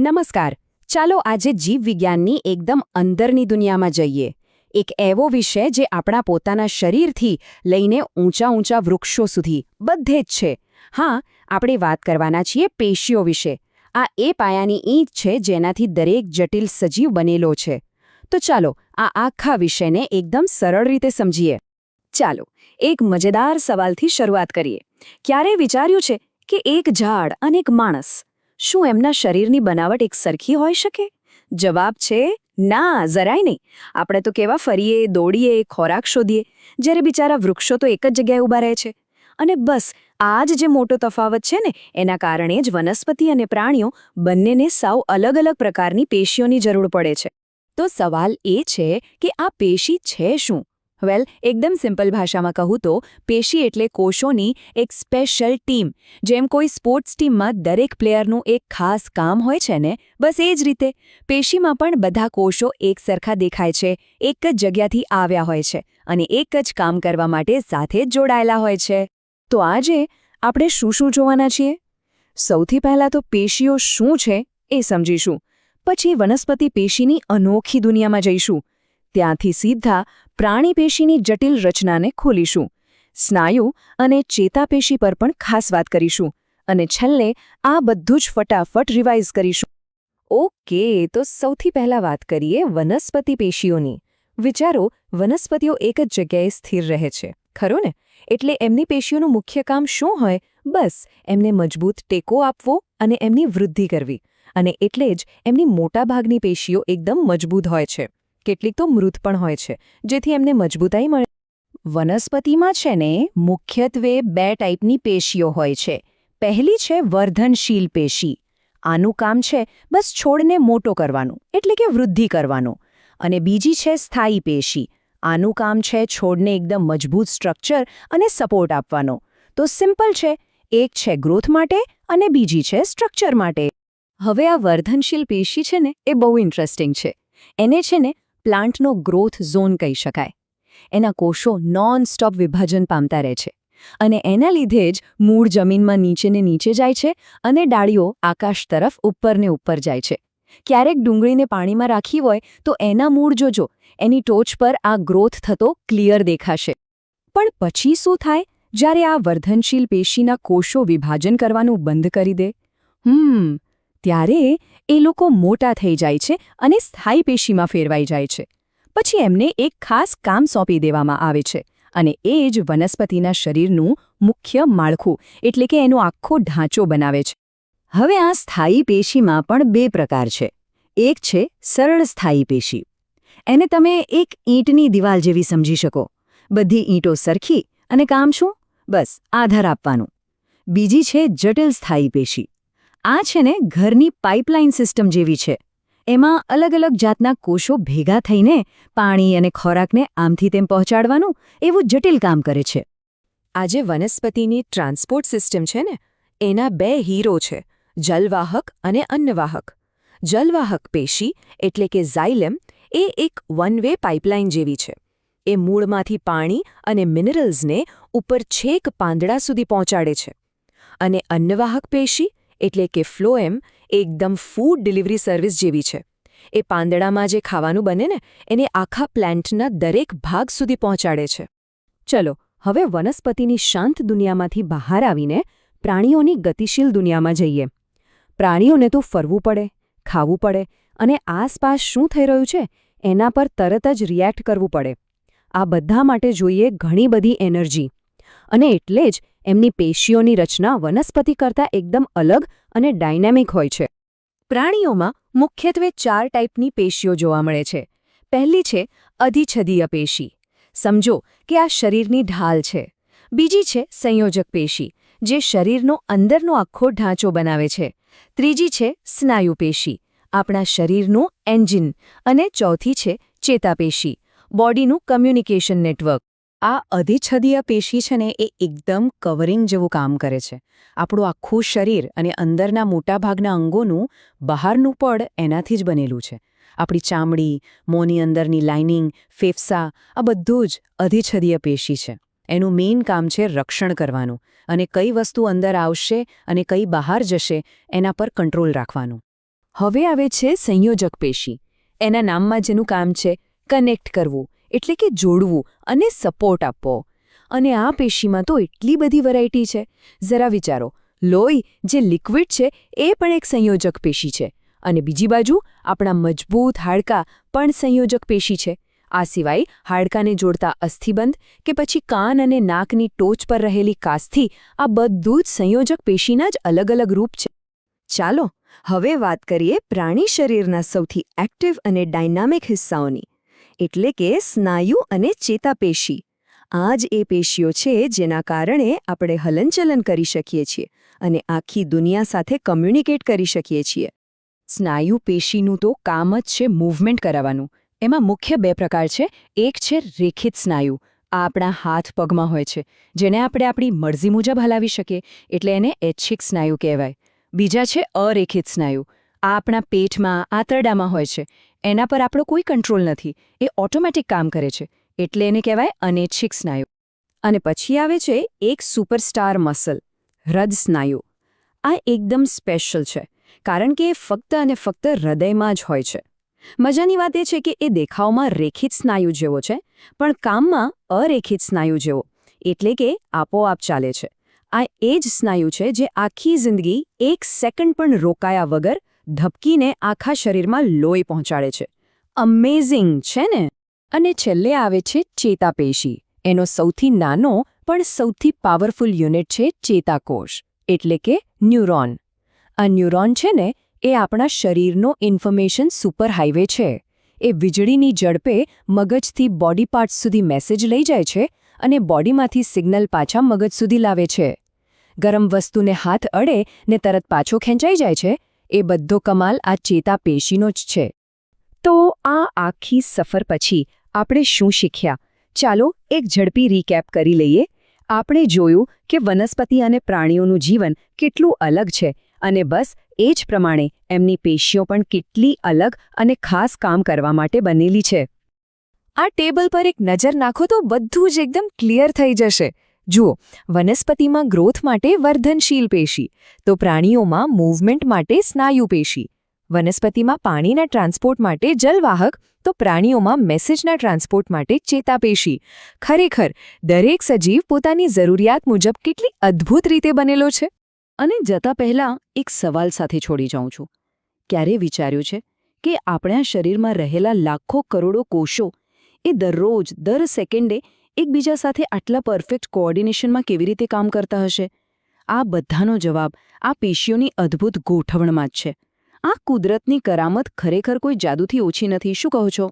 નમસ્કાર. ચાલો આજે જીવવિજ્ઞાનની એકદમ અંદરની દુનિયામાં જઈએ. એક એવો વિષય જે આપણા પોતાના શરીરથી લઈને ઊંચા વૃક્ષો સુધી બધે જ છે. હા, આપણે વાત કરવાના છીએ પેશીઓ વિશે. આ એ પાયાની ઈંટ છે જેનાથી દરેક જટિલ સજીવ બનેલો છે. તો ચાલો આ આખા વિષયને એકદમ સરળ રીતે સમજીએ. ચાલો એક મજેદાર સવાલથી શરૂઆત કરીએ. ક્યારે વિચાર્યું છે કે એક ઝાડ અને એક માણસ, શું એમના શરીરની બનાવટ એક સરખી હોઈ શકે? જવાબ છે ના, જરાય નહીં. આપણે તો કેવા ફરીએ, દોડીએ, ખોરાક શોધીએ, જ્યારે બિચારા વૃક્ષો તો એક જ જગ્યાએ ઊભા રહે છે. અને બસ આ જ જે મોટો તફાવત છે ને, એના કારણે જ વનસ્પતિ અને પ્રાણીઓ બંનેને સાવ અલગ અલગ પ્રકારની પેશીઓની જરૂર પડે છે. તો સવાલ એ છે કે આ પેશી છે શું? વેલ, એકદમ સિમ્પલ ભાષામાં કહું તો પેશી એટલે કોષોની એક સ્પેશિયલ ટીમ. જેમ કોઈ સ્પોર્ટ્સ ટીમમાં દરેક પ્લેયરનું એક ખાસ કામ હોય છે ને, બસ એ જ રીતે પેશીમાં પણ બધા કોષો એક સરખા દેખાય છે, એક જ જગ્યાથી આવ્યા હોય છે અને એક જ કામ કરવા માટે સાથે જ જોડાયેલા હોય છે. તો આજે આપણે શું જોવાના છીએ? સૌથી પહેલાં તો પેશીઓ શું છે એ સમજીશું. પછી વનસ્પતિ પેશીની અનોખી દુનિયામાં જઈશું. ત્યાંથી સીધા પ્રાણી પેશીની જટિલ રચનાને ખોલીશું. સ્નાયુ અને ચેતાપેશી પર પણ ખાસ વાત કરીશું. અને છેલ્લે આ બધું જ ફટાફટ રિવાઇઝ કરીશું. ઓકે, તો સૌથી પહેલા વાત કરીએ વનસ્પતિ પેશીઓની. વિચારો, વનસ્પતિઓ એક જ જગ્યાએ સ્થિર રહે છે, ખરું ને? એટલે એમની પેશીઓનું મુખ્ય કામ શું હોય? બસ એમને મજબૂત ટેકો આપવો અને એમની વૃદ્ધિ કરવી. અને એટલે જ એમની મોટાભાગની પેશીઓ એકદમ મજબૂત હોય છે. કેટલીક તો મૃત પણ હોય છે, જેથી એમને મજબૂતાઈ મળે. વનસ્પતિમાં છે ને મુખ્યત્વે બે ટાઈપની પેશીઓ હોય છે. પહેલી છે વર્ધનશીલ પેશી. આનું કામ છે બસ છોડને મોટો કરવાનું, એટલે કે વૃદ્ધિ કરવાનું. અને બીજી છે સ્થાયી પેશી. આનું કામ છે છોડને એકદમ મજબૂત સ્ટ્રક્ચર અને સપોર્ટ આપવાનો. તો સિમ્પલ છે, એક છે ગ્રોથ માટે અને બીજી છે સ્ટ્રક્ચર માટે. હવે આ વર્ધનશીલ પેશી છે ને એ બહુ ઇન્ટરેસ્ટિંગ છે. એને છે ને પ્લાન્ટનો ગ્રોથ ઝોન કહી શકાય. એના કોષો નોન-સ્ટોપ વિભાજન પામતા રહે છે અને એના લીધે જ મૂળ જમીનમાં નીચે જાય છે અને ડાળીઓ આકાશ તરફ ઉપર જાય છે. ક્યારેક ડુંગળીને પાણીમાં રાખી હોય તો એના મૂળ જોજો, એની ટોચ પર આ ગ્રોથ થતો ક્લિયર દેખાશે. પણ પછી શું થાય જ્યારે આ વર્ધનશીલ પેશીના કોષો વિભાજન કરવાનું બંધ કરી દે? ત્યારે એ લોકો મોટા થઈ જાય છે અને સ્થાયી પેશીમાં ફેરવાઈ જાય છે. પછી એમને એક ખાસ કામ સોંપી દેવામાં આવે છે અને એ જ વનસ્પતિના શરીરનું મુખ્ય માળખું, એટલે કે એનો આખો ઢાંચો બનાવે છે. હવે આ સ્થાયી પેશીમાં પણ બે પ્રકાર છે. એક છે સરળ સ્થાયી પેશી. એને તમે એક ઈંટની દિવાલ જેવી સમજી શકો. બધી ઈંટો સરખી અને કામ શું? બસ આધાર આપવાનું. બીજી છે જટિલ સ્થાયી પેશી. આ છે ને ઘરની પાઇપલાઇન સિસ્ટમ જેવી છે. એમાં અલગ જાતના કોષો ભેગા થઈને પાણી અને ખોરાકને આમથી તેમ પહોંચાડવાનું એવું જટિલ કામ કરે છે. આજે વનસ્પતિની ટ્રાન્સપોર્ટ સિસ્ટમ છે ને, એના બે હીરો છે, જલવાહક અને અન્નવાહક. જલવાહક પેશી એટલે કે ઝાયલેમ એ એક વન વે પાઇપલાઇન જેવી છે. એ મૂળમાંથી પાણી અને મિનરલ્સને ઉપર છેક પાંદડા સુધી પહોંચાડે છે. અને અન્નવાહક પેશી એટલે કે ફ્લોએમ એકદમ ફૂડ ડિલિવરી સર્વિસ જેવી છે. એ પાંદડામાં જે ખાવાનું બને ને, એને આખા પ્લાન્ટના દરેક ભાગ સુધી પહોંચાડે છે. ચલો હવે વનસ્પતિની શાંત દુનિયામાંથી બહાર આવીને પ્રાણીઓની ગતિશીલ દુનિયામાં જઈએ. પ્રાણીઓને તો ફરવું પડે, ખાવું પડે અને આસપાસ શું થઈ રહ્યું છે એના પર તરત જ રિએક્ટ કરવું પડે. આ બધા માટે જોઈએ ઘણી બધી એનર્જી. અને એટલે જ એમની પેશીઓની રચના વનસ્પતિ કરતાં એકદમ અલગ અને ડાયનેમિક હોય છે. પ્રાણીઓમાં મુખ્યત્વે 4 ટાઈપની પેશીઓ જોવા મળે છે. પહેલી છે અધિચ્છદીય પેશી. સમજો કે આ શરીરની ઢાલ છે. બીજી છે સંયોજક પેશી, જે શરીરનો અંદરનો આખો ઢાંચો બનાવે છે. ત્રીજી છે સ્નાયુ પેશી, આપણા શરીરનું એન્જિન. અને ચોથી છે ચેતાપેશી, બોડીનું કમ્યુનિકેશન નેટવર્ક. આ અધિચ્છદીય પેશી છે ને એ એકદમ કવરિંગ જેવું કામ કરે છે. આપણું આખું શરીર અને અંદરના મોટાભાગના અંગોનું બહારનું પડ એનાથી જ બનેલું છે. આપણી ચામડી, મોંની અંદરની લાઇનિંગ, ફેફસા, આ બધું જ અધિચ્છદીય પેશી છે. એનું મેઇન કામ છે રક્ષણ કરવાનું અને કઈ વસ્તુ અંદર આવશે અને કઈ બહાર જશે એના પર કંટ્રોલ રાખવાનું. હવે આવે છે સંયોજક પેશી. એના નામમાં જેનું કામ છે કનેક્ટ કરવું, એટલે કે જોડવું અને સપોર્ટ આપવો. અને આ પેશીમાં તો એટલી બધી વેરાયટી છે. જરા વિચારો, લોહી જે લિક્વિડ છે એ પણ એક સંયોજક પેશી છે. અને બીજી બાજુ આપણા મજબૂત હાડકાં પણ સંયોજક પેશી છે. આ સિવાય હાડકાને જોડતા અસ્થિબંધ કે પછી કાન અને નાકની ટોચ પર રહેલી કાસ્થિ, આ બધું જ સંયોજક પેશીના જ અલગ અલગ રૂપ છે. ચાલો હવે વાત કરીએ પ્રાણી શરીરના સૌથી એક્ટિવ અને ડાયનામિક હિસ્સાઓની, એટલે કે સ્નાયુ અને ચેતાપેશી. આ જ એ પેશીઓ છે જેના કારણે આપણે હલનચલન કરી શકીએ છીએ અને આખી દુનિયા સાથે કમ્યુનિકેટ કરી શકીએ છીએ. સ્નાયુ પેશીનું તો કામ જ છે મૂવમેન્ટ કરાવવાનું. એમાં મુખ્ય 2 પ્રકાર છે. એક છે રેખિત સ્નાયુ. આ આપણા હાથ પગમાં હોય છે, જેને આપણે આપણી મરજી મુજબ હલાવી શકીએ, એટલે એને ઐચ્છિક સ્નાયુ કહેવાય. બીજા છે અરેખિત સ્નાયુ. આ આપણા પેટમાં, આંતરડામાં હોય છે. એના પર આપણો કોઈ કંટ્રોલ નથી, એ ઓટોમેટિક કામ કરે છે, એટલે એને કહેવાય અનૈચ્છિક સ્નાયુ. અને પછી આવે છે એક સુપરસ્ટાર મસલ, હૃદ સ્નાયુ. આ એકદમ સ્પેશિયલ છે, કારણ કે એ ફક્ત અને ફક્ત હૃદયમાં જ હોય છે. મજાની વાત એ છે કે એ દેખાવમાં રેખિત સ્નાયુ જેવો છે, પણ કામમાં અરેખિત સ્નાયુ જેવો, એટલે કે આપોઆપ ચાલે છે. આ એ જ સ્નાયુ છે જે આખી જિંદગી 1 સેકન્ડ પણ રોકાયા વગર ધબકીને આખા શરીરમાં લોહી પહોંચાડે છે. અમેઝિંગ છે ને? અને છેલ્લે આવે છે ચેતાપેશી. એનો સૌથી નાનો પણ સૌથી પાવરફુલ યુનિટ છે ચેતાકોષ, એટલે કે ન્યુરોન. આ ન્યુરોન છે ને, એ આપણા શરીરનો ઇન્ફોર્મેશન સુપરહાઈવે છે. એ વીજળીની ઝડપે મગજથી બોડી પાર્ટ્સ સુધી મેસેજ લઈ જાય છે અને બોડીમાંથી સિગ્નલ પાછા મગજ સુધી લાવે છે. ગરમ વસ્તુને હાથ અડે ને તરત પાછો ખેંચાઈ જાય છે, એ બધો કમાલ આ ચેતાપેશીનો જ છે. તો આ આખી સફર પછી આપણે શું શીખ્યા? ચાલો એક ઝડપી રીકેપ કરી લઈએ. આપણે જોયું કે વનસ્પતિ અને પ્રાણીઓનું જીવન કેટલું અલગ છે અને બસ એ જ પ્રમાણે એમની પેશીઓ પણ કેટલી અલગ અને ખાસ કામ કરવા માટે બનેલી છે. આ ટેબલ પર એક નજર નાખો તો બધું જ એકદમ ક્લિયર થઈ જશે. જુઓ, વનસ્પતિમાં ગ્રોથ માટે વર્ધનશીલ પેશી, તો પ્રાણીઓમાં મૂવમેન્ટ માટે સ્નાયુ પેશી. વનસ્પતિમાં પાણીના ટ્રાન્સપોર્ટ માટે જલવાહક, તો પ્રાણીઓમાં મેસેજના ટ્રાન્સપોર્ટ માટે ચેતાપેશી. ખરેખર દરેક સજીવ પોતાની જરૂરિયાત મુજબ કેટલી અદ્ભુત રીતે બનેલો છે. અને જતા પહેલાં એક સવાલ સાથે છોડી જાઉં છું. ક્યારે વિચાર્યું છે કે આપણા શરીરમાં રહેલા લાખો કરોડો કોષો એ દરરોજ દર સેકન્ડે એકબીજા સાથે આટલા પરફેક્ટ કોઓર્ડિનેશનમાં કેવી રીતે કામ કરતા હશે? આ બધાનો જવાબ આ પેશીઓની અદ્ભુત ગોઠવણમાં જ છે. આ કુદરતની કરામત ખરેખર કોઈ જાદુથી ઓછી નથી. શું કહો છો?